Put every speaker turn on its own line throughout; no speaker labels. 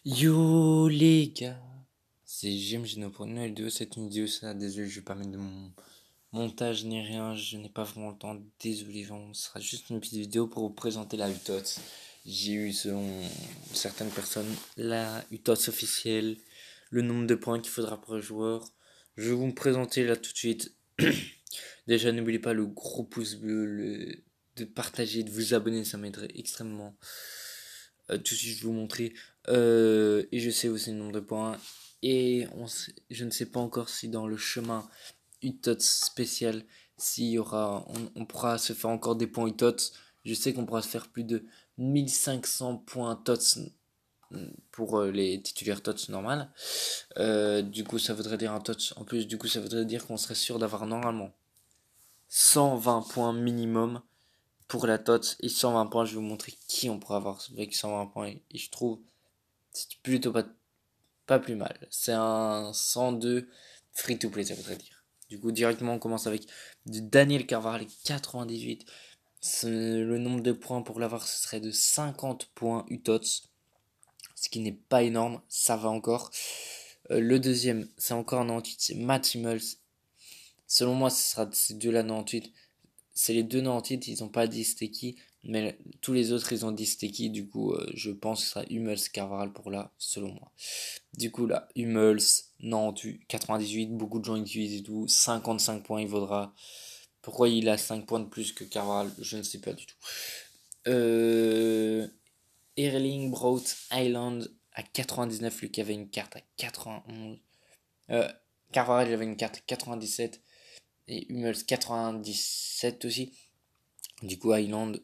Yo les gars, c'est Gino pour une nouvelle vidéo. C'est une vidéo, ça, désolé, je vais pas mettre de mon montage ni rien, je n'ai pas vraiment le temps, désolé, vraiment, ce sera juste une petite vidéo pour vous présenter la UTOTS. J'ai eu, selon certaines personnes, la UTOTS officielle, le nombre de points qu'il faudra pour le joueur. Je vais vous me présenter là tout de suite. Déjà, n'oubliez pas le gros pouce bleu, de partager, de vous abonner, ça m'aiderait extrêmement. Tout de suite, je vais vous montrer. Et je sais aussi le nombre de points. Et je ne sais pas encore si dans le chemin UTOTS spécial, s'il y aura, on pourra se faire encore des points UTOTS. Je sais qu'on pourra se faire plus de 1500 points TOTS pour les titulaires TOTS normales. Du coup, ça voudrait dire un TOTS. En plus, du coup, ça voudrait dire qu'on serait sûr d'avoir normalement 120 points minimum pour la TOTS. Et 120 points, je vais vous montrer qui on pourra avoir avec 120 points. Et je trouve c'est plutôt pas plus mal. C'est un 102 free to play, ça voudrait dire. Du coup, directement, on commence avec du Daniel Carvajal 98. Le nombre de points pour l'avoir, ce serait de 50 points UTOTS, ce qui n'est pas énorme, ça va encore. Le deuxième, c'est encore un 98, c'est Matt Hummels. Selon moi, ce sera ces deux-là 98. C'est les deux 98, ils n'ont pas dit c'était qui, mais tous les autres, ils ont dit c'était qui. Du coup, je pense que ce sera Hummels Carvajal pour là, selon moi. Du coup, là, Hummels, Nantes, 98, beaucoup de gens utilisent et tout. 55 points, il vaudra. Pourquoi il a 5 points de plus que Carvalho, je ne sais pas du tout. Euh, Erling Braut Island à 99, lui qui avait une carte à 91. Euh, Carvalho, il avait une carte à 97. Et Hummels 97 aussi. Du coup, Island,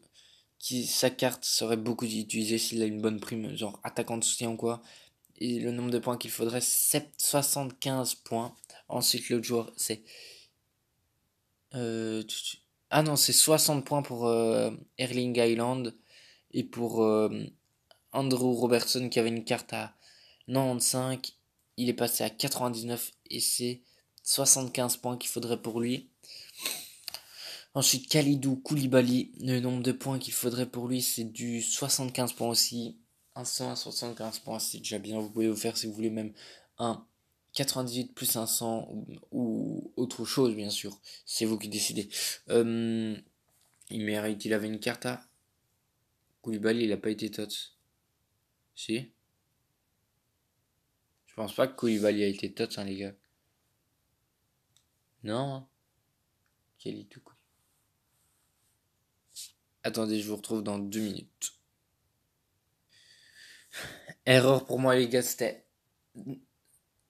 sa carte serait beaucoup utilisée s'il a une bonne prime, genre attaquant de soutien ou quoi. Et le nombre de points qu'il faudrait, 75 points. Ensuite, l'autre joueur, c'est. Euh, ah non, c'est 60 points pour Erling Haaland. Et pour Andrew Robertson, qui avait une carte à 95, il est passé à 99. Et c'est 75 points qu'il faudrait pour lui. Ensuite, Khalidou Koulibaly, le nombre de points qu'il faudrait pour lui, c'est du 75 points aussi. Un 100 à 75 points, c'est déjà bien. Vous pouvez vous faire si vous voulez même un 98 plus un 100 ou autre chose, bien sûr. C'est vous qui décidez. Il mérite, il avait une carte à Koulibaly, il a pas été tots. Si? Je pense pas que Koulibaly a été tots, hein, les gars. Non, hein. Khalidou Koulibaly. Attendez, je vous retrouve dans 2 minutes. Erreur pour moi, les gars, c'était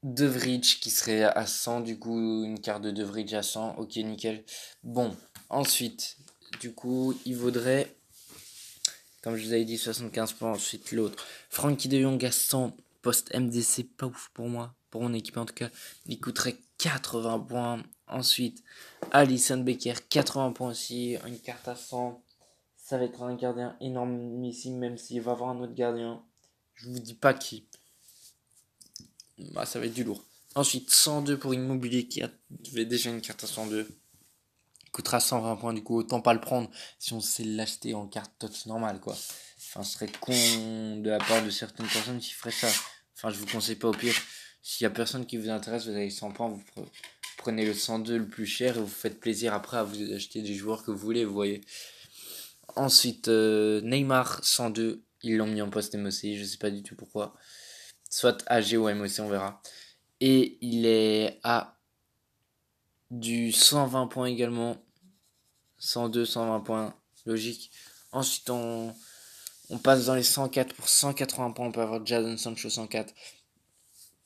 De Vrij qui serait à 100, du coup, une carte de Vrij à 100. Ok, nickel. Bon, ensuite, du coup, il vaudrait, comme je vous avais dit, 75 points. Ensuite, l'autre, Frankie de Jong à 100, post MDC, pas ouf pour moi, pour mon équipe en tout cas. Il coûterait 80 points. Ensuite, Alisson Becker, 80 points aussi, une carte à 100. Ça va être un gardien énormissime, même s'il va avoir un autre gardien. Je vous dis pas qui. Bah, ça va être du lourd. Ensuite, 102 pour Immobilier qui avait déjà une carte à 102. Il coûtera 120 points, du coup, autant pas le prendre si on sait l'acheter en carte TOTS normale, quoi. Enfin, ce serait con de la part de certaines personnes qui feraient ça. Enfin, je vous conseille pas, au pire. S'il y a personne qui vous intéresse, vous avez 100 points, vous prenez le 102 le plus cher et vous faites plaisir après à vous acheter des joueurs que vous voulez, vous voyez. Ensuite, Neymar 102, ils l'ont mis en post MOC, je sais pas du tout pourquoi. Soit AG ou MOC, on verra. Et il est à du 120 points également. 102, 120 points, logique. Ensuite, on passe dans les 104 pour 180 points. On peut avoir Jadon Sancho 104,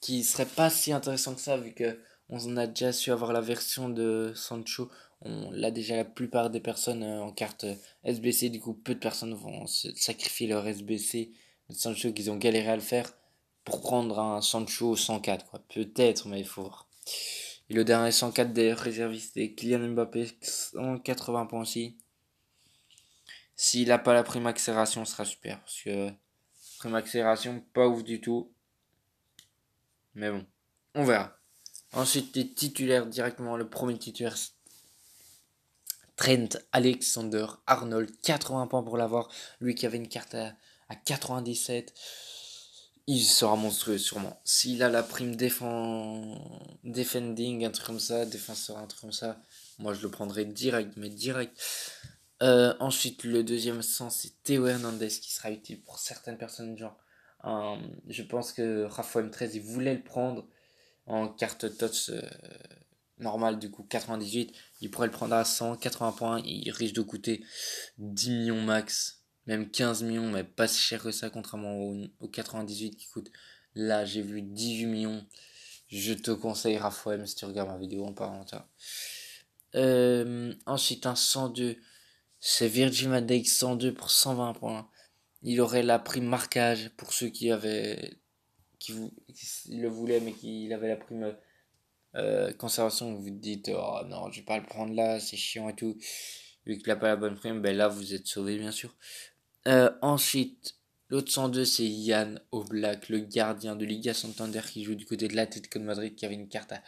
qui serait pas si intéressant que ça, vu que on a déjà su avoir la version de Sancho. On l'a déjà la plupart des personnes en carte SBC. Du coup, peu de personnes vont se sacrifier leur SBC de Sancho qu'ils ont galéré à le faire pour prendre un Sancho 104, quoi. Peut-être, mais il faut voir. Et le dernier 104 des réservistes est Kylian Mbappé, 180 points aussi. S'il n'a pas la prime accélération, ce sera super. Parce que prime accélération, pas ouf du tout. Mais bon, on verra. Ensuite, les titulaires directement. Le premier titulaire, Trent Alexander-Arnold, 80 points pour l'avoir. Lui qui avait une carte à 97. il sera monstrueux sûrement. S'il a la prime defending, un truc comme ça, défenseur, un truc comme ça, moi je le prendrai direct, mais direct. Ensuite, le deuxième sens, c'est Théo Hernandez qui sera utile pour certaines personnes. Genre, je pense que Rafa M13 il voulait le prendre en carte touch normale, du coup 98. Il pourrait le prendre à 180 points. Il risque de coûter 10 millions max, même 15 millions, mais pas si cher que ça, contrairement au 98 qui coûte. Là, j'ai vu 18 millions. Je te conseille Rafa M si tu regardes ma vidéo en parlant de ça. Ensuite, un 102. C'est Virgil van Dijk 102 pour 120 points. Il aurait la prime marquage pour ceux qui le voulaient mais qui avait la prime conservation. Vous dites oh non, je vais pas le prendre là, c'est chiant et tout. Vu qu'il n'a pas la bonne prime, ben là vous êtes sauvé bien sûr. Ensuite, l'autre 102 c'est Yann Oblak, le gardien de Liga Santander qui joue du côté de l'Atlético de Madrid qui avait une carte à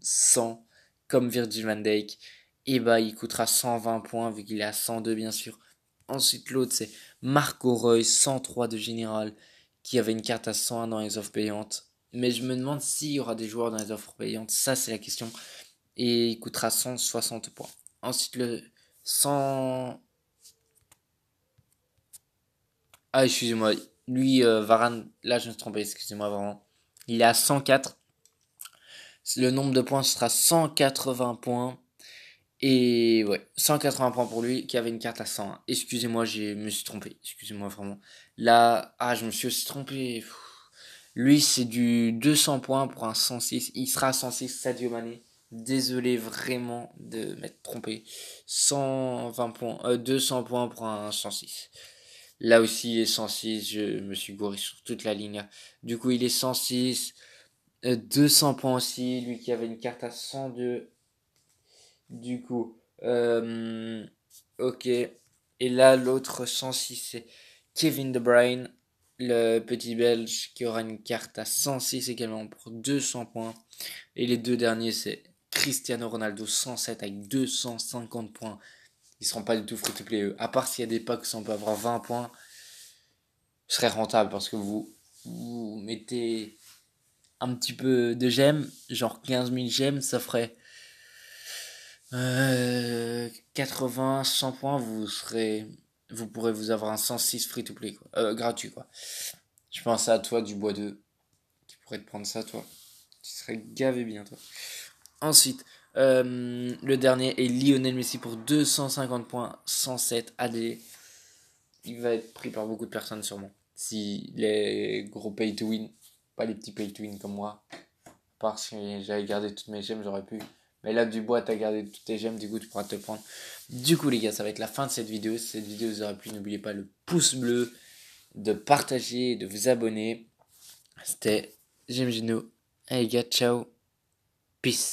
100 comme Virgil van Dijk. Et bah il coûtera 120 points vu qu'il est à 102 bien sûr. Ensuite l'autre c'est Marco Reus 103 de général qui avait une carte à 101 dans les offres payantes. Mais je me demande s'il y aura des joueurs dans les offres payantes, ça c'est la question. Et il coûtera 160 points. Ensuite le 100... Ah excusez-moi, lui Varane, là je me suis trompé, excusez-moi vraiment. Il est à 104. Le nombre de points sera 180 points. Et ouais, 180 points pour lui qui avait une carte à 101. Excusez-moi, je me suis trompé. Excusez-moi vraiment. Là, je me suis aussi trompé. Lui, c'est du 200 points pour un 106. Il sera à 106, Sadio Mané. Désolé vraiment de m'être trompé. 120 points, 200 points pour un 106. Là aussi, il est 106. Je me suis gouré sur toute la ligne. Du coup, il est 106. 200 points aussi. Lui qui avait une carte à 102. Du coup, ok. Et là, l'autre 106, c'est Kevin De Bruyne, le petit Belge qui aura une carte à 106 également pour 200 points. Et les deux derniers, c'est Cristiano Ronaldo 107 avec 250 points. Ils seront pas du tout free to play eux. À part s'il y a des packs où on peut avoir 20 points, ce serait rentable parce que vous mettez un petit peu de gemmes, genre 15 000 gemmes, ça ferait 80, 100 points, vous pourrez vous avoir un 106 free to play, quoi. Gratuit, quoi. Je pense à toi, du bois 2, qui pourrait te prendre ça, toi. Tu serais gavé bien, toi. Ensuite, le dernier est Lionel Messi pour 250 points, 107 AD. Il va être pris par beaucoup de personnes, sûrement. Si les gros pay to win, pas les petits pay to win comme moi. À part si j'avais gardé toutes mes gemmes, j'aurais pu. Mais là, Dubois, t'as gardé toutes tes gemmes, du coup, tu pourras te le prendre. Du coup, les gars, ça va être la fin de cette vidéo. Si cette vidéo vous aura plu, n'oubliez pas le pouce bleu, de partager, de vous abonner. C'était J'aime Gino. Allez, les gars, ciao. Peace.